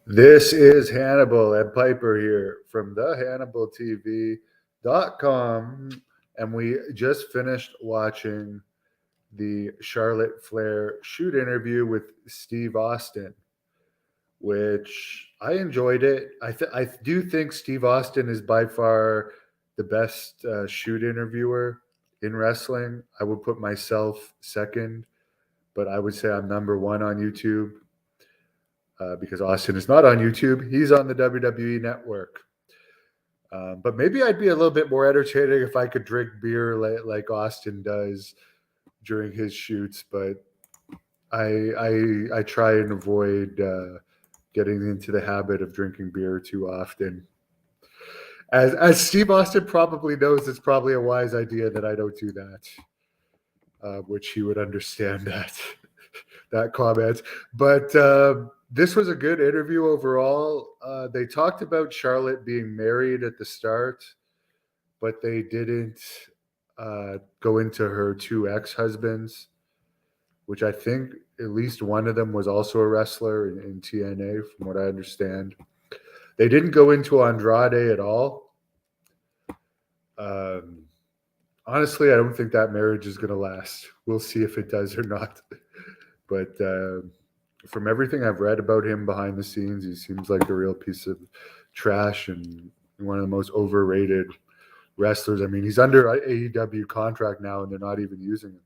This is Hannibal and Piper here from thehannibaltv.com, and we just finished watching the Charlotte Flair shoot interview with Steve Austin, which I enjoyed it. I do think Steve Austin is by far the best shoot interviewer in wrestling. I would put myself second, but I would say I'm number one on YouTube. Because Austin is not on YouTube. He's on the WWE network. But maybe I'd be a little bit more entertaining if I could drink beer like Austin does during his shoots. But I try and avoid getting into the habit of drinking beer too often. As Steve Austin probably knows, it's probably a wise idea that I don't do that, which he would understand that comment. But this was a good interview overall. They talked about Charlotte being married at the start, but they didn't go into her two ex-husbands, which I think at least one of them was also a wrestler in TNA, from what I understand. They didn't go into Andrade at all. Honestly, I don't think that marriage is going to last. We'll see if it does or not. But from everything I've read about him behind the scenes, he seems like a real piece of trash and one of the most overrated wrestlers. I mean, he's under AEW contract now, and they're not even using him.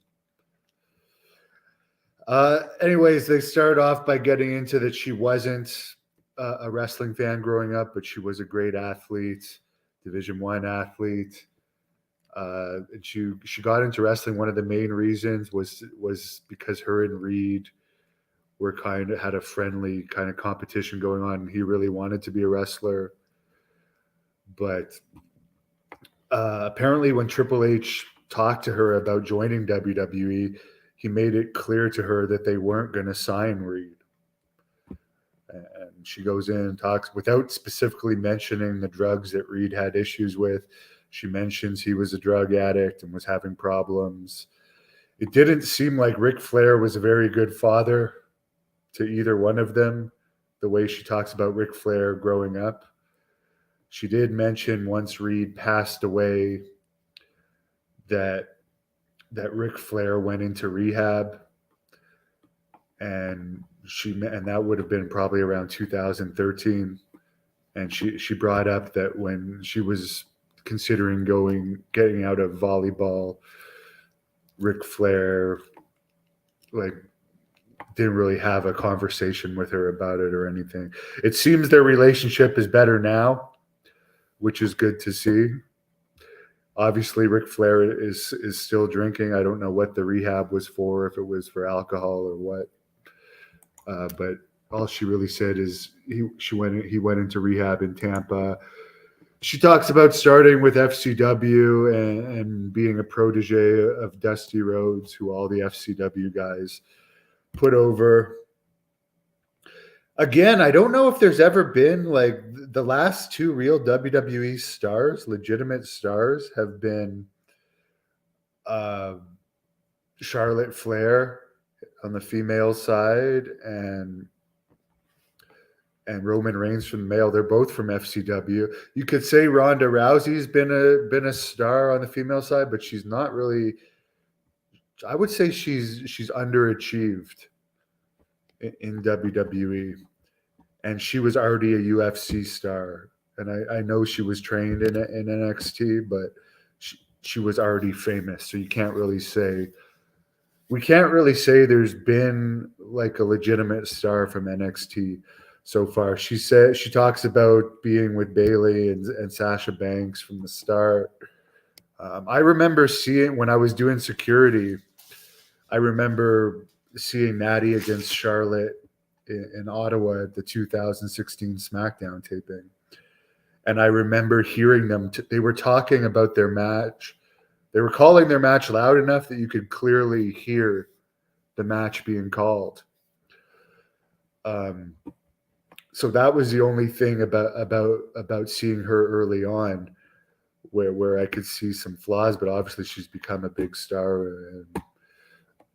Anyways, they start off by getting into that she wasn't a wrestling fan growing up, but she was a great athlete, Division I athlete. And she got into wrestling. One of the main reasons was because her and Reed were had a friendly kind of competition going on. And he really wanted to be a wrestler, but apparently when Triple H talked to her about joining WWE, he made it clear to her that they weren't going to sign Reed. And she goes in and talks without specifically mentioning the drugs that Reed had issues with. She mentions he was a drug addict and was having problems. It didn't seem like Ric Flair was a very good father to either one of them, the way she talks about Ric Flair growing up. She did mention once Reed passed away that Ric Flair went into rehab, and that would have been probably around 2013. And she brought up that when she was considering getting out of volleyball, Ric Flair didn't really have a conversation with her about it or anything. It seems their relationship is better now, which is good to see. Obviously, Ric Flair is still drinking. I don't know what the rehab was for, if it was for alcohol or what. But all she really said is he went into rehab in Tampa. She talks about starting with FCW and being a protege of Dusty Rhodes, who all the FCW guys put over. Again, I don't know if there's ever been the last two real WWE stars, legitimate stars, have been Charlotte Flair on the female side and Roman Reigns from the male. They're both from FCW. You could say Ronda Rousey's been a star on the female side, but she's not really. I would say she's underachieved in WWE, and she was already a UFC star. And I know she was trained in NXT, but she was already famous. So we can't really say there's been like a legitimate star from NXT so far. She talks about being with Bayley and Sasha Banks from the start. I remember seeing, when I was doing security, I remember seeing Natty against Charlotte in Ottawa at the 2016 SmackDown taping. And I remember hearing them. They were talking about their match. They were calling their match loud enough that you could clearly hear the match being called. So that was the only thing about seeing her early on where I could see some flaws, but obviously she's become a big star. And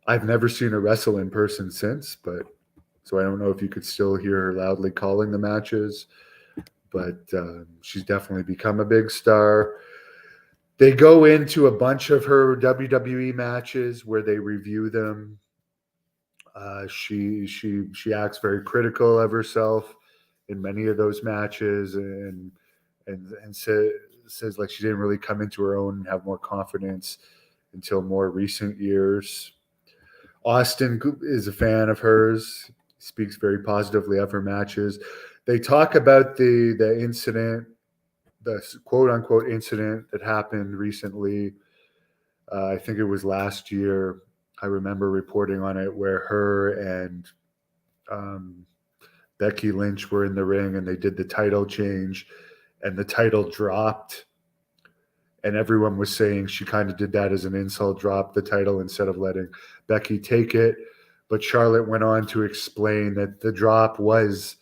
I've never seen her wrestle in person since, but So I don't know if you could still hear her loudly calling the matches, but she's definitely become a big star. They go into a bunch of her WWE matches where they review them. She acts very critical of herself in many of those matches, and says like she didn't really come into her own and have more confidence until more recent years. Austin is a fan of hers, speaks very positively of her matches. They talk about the incident, the quote unquote incident that happened recently. I think it was last year. I remember reporting on it where her and um, Becky Lynch were in the ring and they did the title change and the title dropped. And everyone was saying she kind of did that as an insult, drop the title instead of letting Becky take it. But Charlotte went on to explain that the drop was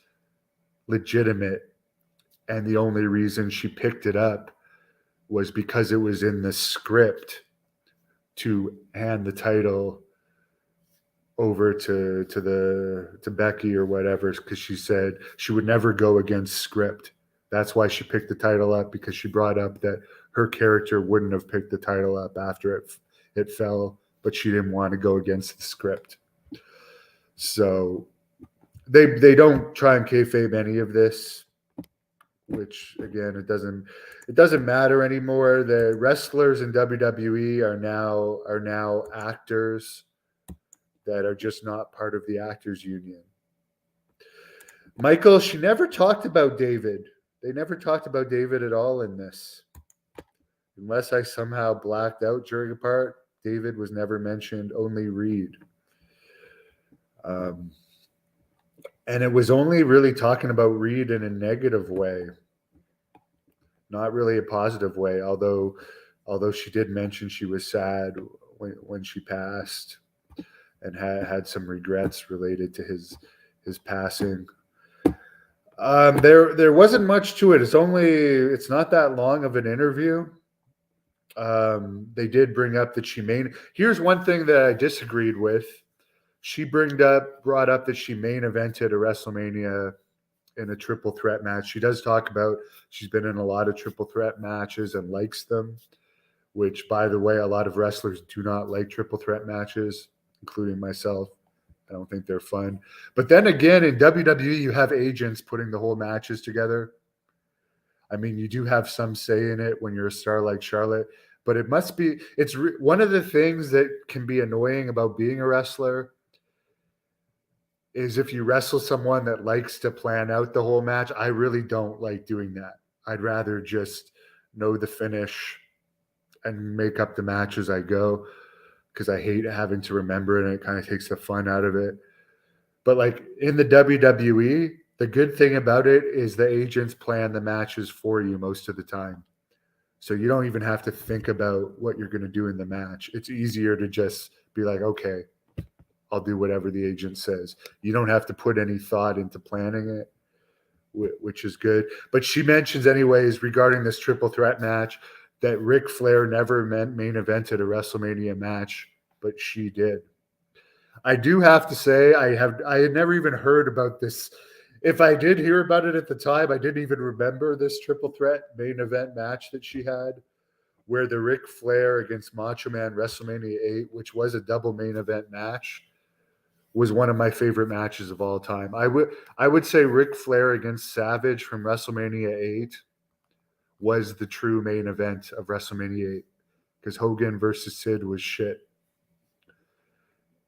legitimate. And the only reason she picked it up was because it was in the script to hand the title over to Becky or whatever, because she said she would never go against script. That's why she picked the title up, because she brought up that her character wouldn't have picked the title up after it fell, but she didn't want to go against the script. So they don't try and kayfabe any of this, which again it doesn't matter anymore. The wrestlers in WWE are now actors that are just not part of the actors union. Michael, she never talked about David. They never talked about David at all in this. Unless I somehow blacked out during a part, David was never mentioned, only Reed. And it was only really talking about Reed in a negative way, not really a positive way, although she did mention she was sad when she passed and had some regrets related to his passing. There wasn't much to it. It's not that long of an interview. They did bring up that here's one thing that I disagreed with. She brought up that she main evented a WrestleMania in a triple threat match. She does talk about she's been in a lot of triple threat matches and likes them, which, by the way, a lot of wrestlers do not like triple threat matches, including myself. I don't think they're fun. But then again, in WWE, you have agents putting the whole matches together. I mean, you do have some say in it when you're a star like Charlotte, but one of the things that can be annoying about being a wrestler is if you wrestle someone that likes to plan out the whole match. I really don't like doing that. I'd rather just know the finish and make up the match as I go, because I hate having to remember it and it kind of takes the fun out of it. But like in the WWE, the good thing about it is the agents plan the matches for you most of the time. So you don't even have to think about what you're going to do in the match. It's easier to just be like, okay, I'll do whatever the agent says. You don't have to put any thought into planning it, which is good. But she mentions anyways regarding this triple threat match that Ric Flair never main evented a WrestleMania match, but she did. I do have to say I had never even heard about this. If I did hear about it at the time, I didn't even remember this triple threat main event match that she had, where the Ric Flair against Macho Man WrestleMania 8, which was a double main event match, was one of my favorite matches of all time. I would say Ric Flair against Savage from WrestleMania 8 was the true main event of WrestleMania 8, because Hogan versus Sid was shit.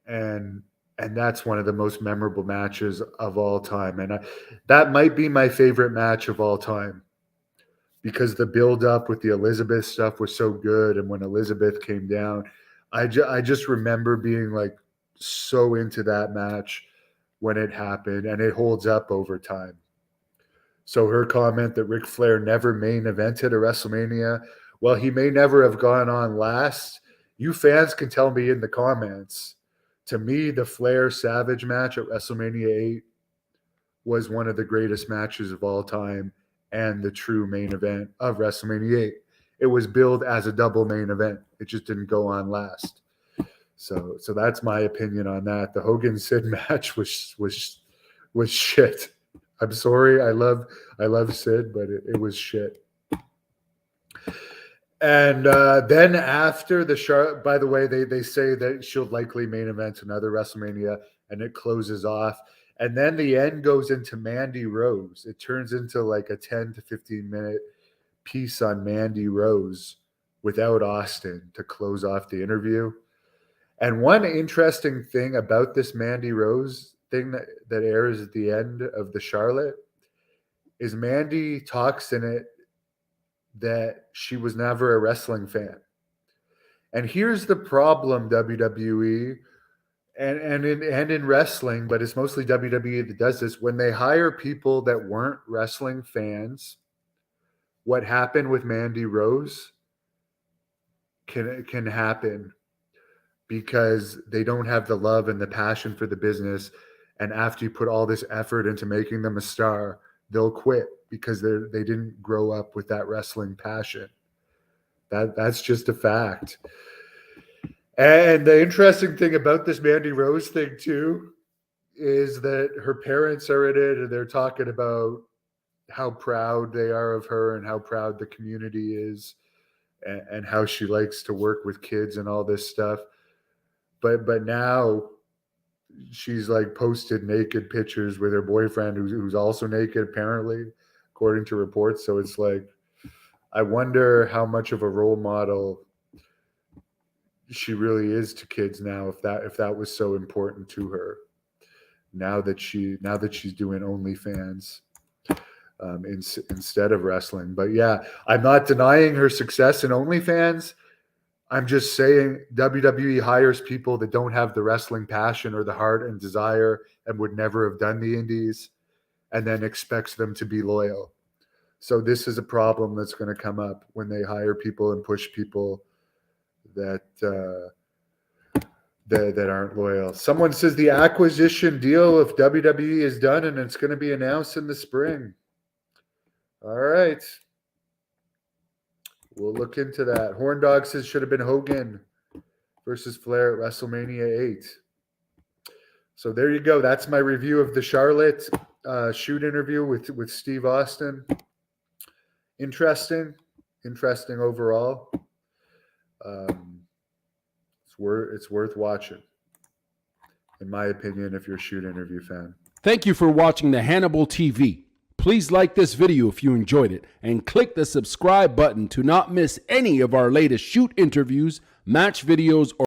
And that's one of the most memorable matches of all time. And that might be my favorite match of all time, because the build up with the Elizabeth stuff was so good. And when Elizabeth came down, I just remember being like so into that match when it happened, and it holds up over time. So her comment that Ric Flair never main evented a WrestleMania, well, he may never have gone on last. You fans can tell me in the comments. To me, the Flair Savage match at WrestleMania 8 was one of the greatest matches of all time and the true main event of WrestleMania 8. It was billed as a double main event. It just didn't go on last. So that's my opinion on that. The Hogan Sid match was was shit. I'm sorry. I love Sid, but it was shit. And then after the Charlotte, by the way, they say that she'll likely main event another WrestleMania, and it closes off. And then the end goes into Mandy Rose. It turns into like a 10 to 15 minute piece on Mandy Rose without Austin to close off the interview. And one interesting thing about this Mandy Rose thing that airs at the end of the Charlotte is Mandy talks in it that she was never a wrestling fan. And here's the problem, WWE, and in wrestling, but it's mostly WWE that does this. When they hire people that weren't wrestling fans, what happened with Mandy Rose can happen because they don't have the love and the passion for the business. And after you put all this effort into making them a star, they'll quit because they didn't grow up with that wrestling passion. That's just a fact. And the interesting thing about this Mandy Rose thing too is that her parents are in it, and they're talking about how proud they are of her and how proud the community is, and how she likes to work with kids and all this stuff. But now she's like posted naked pictures with her boyfriend who's also naked, apparently, according to reports. So it's like, I wonder how much of a role model she really is to kids now, if that was so important to her. Now that she's doing OnlyFans instead of wrestling. But yeah, I'm not denying her success in OnlyFans. I'm just saying WWE hires people that don't have the wrestling passion or the heart and desire and would never have done the indies, and then expects them to be loyal. So this is a problem that's going to come up when they hire people and push people that aren't loyal. Someone says the acquisition deal of WWE is done and it's going to be announced in the spring. All right. We'll look into that. Horn Dog says should have been Hogan versus Flair at WrestleMania 8. So there you go. That's my review of the Charlotte shoot interview with Steve Austin. Interesting overall. It's worth watching, in my opinion, if you're a shoot interview fan. Thank you for watching the Hannibal TV. Please like this video if you enjoyed it, and click the subscribe button to not miss any of our latest shoot interviews, match videos, or